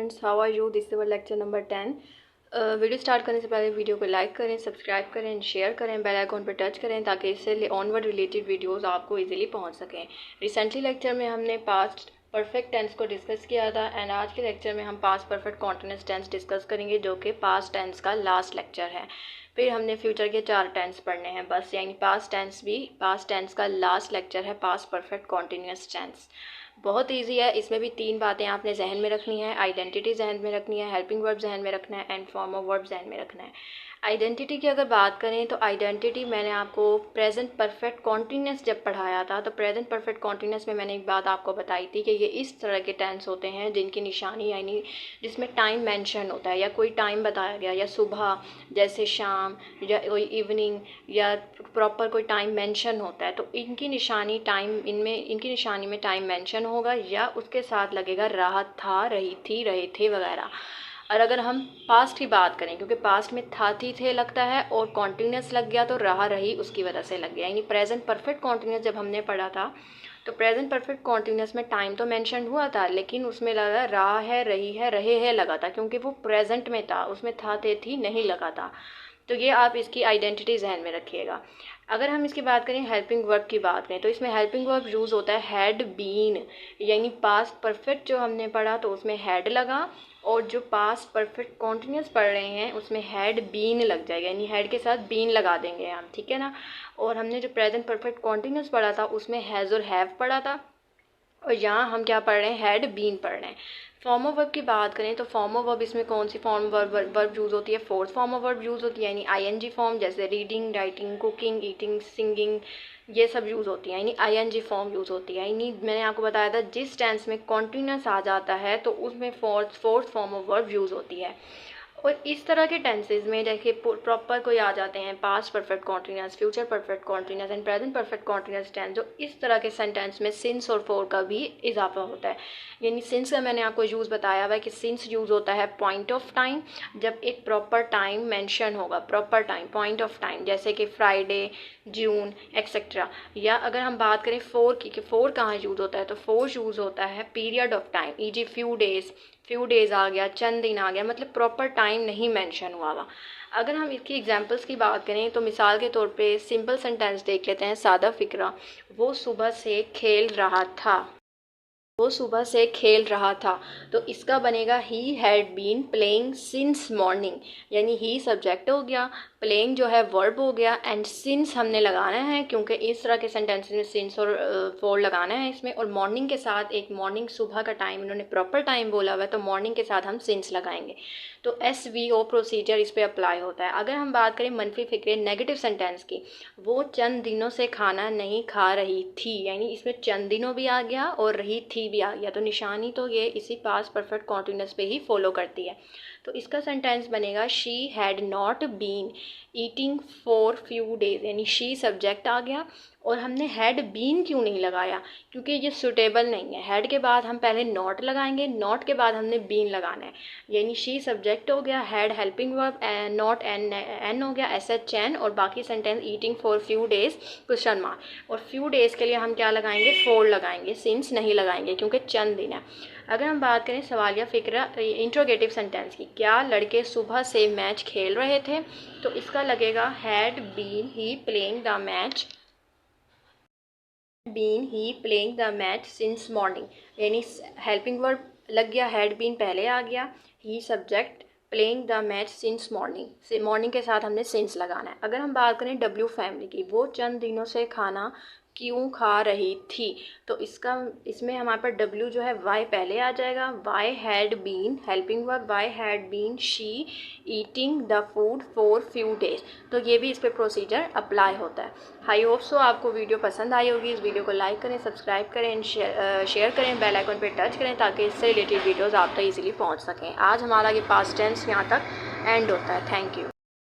Students, how are you? This is lecture number 10। Video start करने से पहले video को लाइक करें, सब्सक्राइब करें, शेयर करें, बेल आइकॉन पर टच करें ताकि इससे ऑनवर्ड रिलेटेड वीडियोस आपको इजीली पहुंच सकें। रिसेंटली लेक्चर में हमने पास्ट परफेक्ट टेंस को डिस्कस किया था एंड आज के लेक्चर में हम past perfect continuous tense discuss करेंगे जो कि पास्ट टेंस का लास्ट लेक्चर है। फिर हमने फ्यूचर के 4 टेंस पढ़ने हैं बस, यानी पास्ट टेंस भी पास्ट टेंस का लास्ट लेक्चर है, पास्ट परफेक्ट कॉन्टिन्यूअस टेंस। बहुत इजी है, इसमें भी 3 बातें आपने जहन में रखनी है। आइडेंटिटी जहन में रखनी है, हेल्पिंग वर्ब जहन में रखना है एंड फॉर्म ऑफ वर्ब जहन में रखना है। आइडेंटिटी की अगर बात करें तो आइडेंटिटी मैंने आपको प्रेजेंट परफेक्ट कॉन्टिन्यूअस जब पढ़ाया था तो प्रेजेंट परफेक्ट कॉन्टिन्यूअस में मैंने एक बात आपको बताई थी कि ये इस तरह के टेंस होते हैं जिनकी निशानी यानी जिसमें टाइम मेंशन होता है या कोई टाइम बताया गया, या सुबह जैसे शाम या कोई इवनिंग या प्रॉपर कोई टाइम मेंशन होता है तो इनकी निशानी टाइम इनकी निशानी में टाइम मेंशन होगा या उसके साथ लगेगा रहा, था, रही थी, रहे थे वगैरह। और अगर हम पास्ट की बात करें, क्योंकि पास्ट में था, थी, थे लगता है और कॉन्टिन्यूस लग गया तो रहा, रही उसकी वजह से लग गया। यानी प्रेजेंट परफेक्ट कॉन्टिन्यूस जब हमने पढ़ा था तो प्रेजेंट परफेक्ट कॉन्टिन्यूस में टाइम तो मेंशन हुआ था लेकिन उसमें लगा रहा है, रही है, रहे है लगा था, क्योंकि वो प्रेजेंट में था, उसमें था, थे, थी नहीं लगा था। तो ये आप इसकी आइडेंटिटी जहन में रखिएगा। अगर हम इसकी बात करें, हेल्पिंग वर्ब की बात करें तो इसमें हेल्पिंग वर्ब यूज़ होता है हैड बीन, यानी पास्ट परफेक्ट जो हमने पढ़ा तो उसमें हैड लगा और जो पास्ट परफेक्ट कॉन्टिन्यूस पढ़ रहे हैं उसमें हैड बीन लग जाएगा, यानी हैड के साथ बीन लगा देंगे हम, ठीक है ना। और हमने जो प्रेजेंट परफेक्ट कॉन्टिन्यूस पढ़ा था उसमें हैज़ और हैव पढ़ा था और यहाँ हम क्या पढ़ रहे हैं, हैड बीन पढ़ रहे हैं। फॉर्म ऑफ वर्ब की बात करें तो फॉर्म ऑफ वर्ब इसमें कौन सी फॉर्म वर्ब यूज़ होती है, fourth form of verb use होती है, यानी आईएनजी फॉर्म, जैसे reading, writing, cooking, eating, singing, ये सब यूज़ होती है, यानी आईएनजी फॉर्म यूज़ होती है। यानी मैंने आपको बताया था जिस टेंस में कॉन्टिन्यूस आ जाता है तो उसमें fourth form of verb use होती है। और इस तरह के टेंसेज में देखिए प्रॉपर कोई आ जाते हैं past perfect continuous, future perfect continuous and present perfect continuous tense, जो इस तरह के सेंटेंस में सिंस और फॉर का भी इजाफा होता है। यानी सिंस का मैंने आपको यूज़ बताया हुआ है कि सिंस यूज़ होता है पॉइंट ऑफ टाइम, जब एक प्रॉपर टाइम मेंशन होगा, proper time, point of time, जैसे कि फ्राइडे, जून एक्सेट्रा। या अगर हम बात करें फोर की कि फोर कहाँ यूज़ होता है तो फोर यूज़ होता है period of time, e g. Few days आ गया, चंद दिन आ गया, मतलब प्रॉपर टाइम नहीं मेंशन हुआ हुआ। अगर हम इसकी एग्जांपल्स की बात करें तो मिसाल के तौर पे सिंपल सेंटेंस देख लेते हैं, सादा फिक्रा, वो सुबह से खेल रहा था, वो सुबह से खेल रहा था, तो इसका बनेगा he had been playing since morning, यानी ही सब्जेक्ट हो गया, प्लेइंग जो है वर्ब हो गया एंड सिंस हमने लगाना है क्योंकि इस तरह के सेंटेंसेस में सिंस और फॉर लगाना है इसमें। और मॉर्निंग के साथ एक मॉर्निंग सुबह का टाइम इन्होंने प्रॉपर टाइम बोला हुआ है तो मॉर्निंग के साथ हम सिंस लगाएंगे, तो SVO प्रोसीजर इस पर अप्लाई होता है। अगर हम बात करें मनफी फिक्रे नेगेटिव सेंटेंस की, वो चंद दिनों से खाना नहीं खा रही थी, यानी इसमें चंद दिनों भी आ गया और रही थी भी आ गया, तो निशानी तो ये इसी पास्ट परफेक्ट कॉन्टिन्यूस पे ही फॉलो करती है। तो इसका सेंटेंस बनेगा she had not been eating for few days, यानी शी सब्जेक्ट आ गया और हमने हैड बीन क्यों नहीं लगाया, क्योंकि ये सुटेबल नहीं है। हैड के बाद हम पहले नॉट लगाएंगे, नॉट के बाद हमने बीन लगाना है, यानी शी सब्जेक्ट हो गया, had helping verb, not an हो गया, SHN, और बाकी sentence eating for few days question mark. और फ्यू डेज़ के लिए हम क्या लगाएंगे, फॉर लगाएंगे, सिंस नहीं लगाएंगे क्योंकि चंद दिन है। अगर हम बात करें सवालिया फिक्रा इंट्रोगेटिव सेंटेंस की, क्या लड़के सुबह से मैच खेल रहे थे, तो इसका लगेगा had been he playing the match, been he playing the match since morning, यानी हेल्पिंग वर्ब लग गया, हैड बीन पहले आ गया, he subject, playing the match since morning, morning के साथ हमने सिंस लगाना है। अगर हम बात करें W फैमिली की, वो चंद दिनों से खाना क्यों खा रही थी, तो इसमें हमारे पास W जो है Y पहले आ जाएगा, Y had been helping verb, Y had been she eating the food for few days, तो ये भी इस पर प्रोसीजर अप्लाई होता है। आई होप सो आपको वीडियो पसंद आई होगी। इस वीडियो को लाइक करें, सब्सक्राइब करें, शेयर करें, बेल आइकन पर टच करें ताकि इससे रिलेटेड वीडियोज़ आप तक ईजिली पहुँच सकें। आज हमारा ये पास्ट टेंस यहाँ तक एंड होता है। Thank you.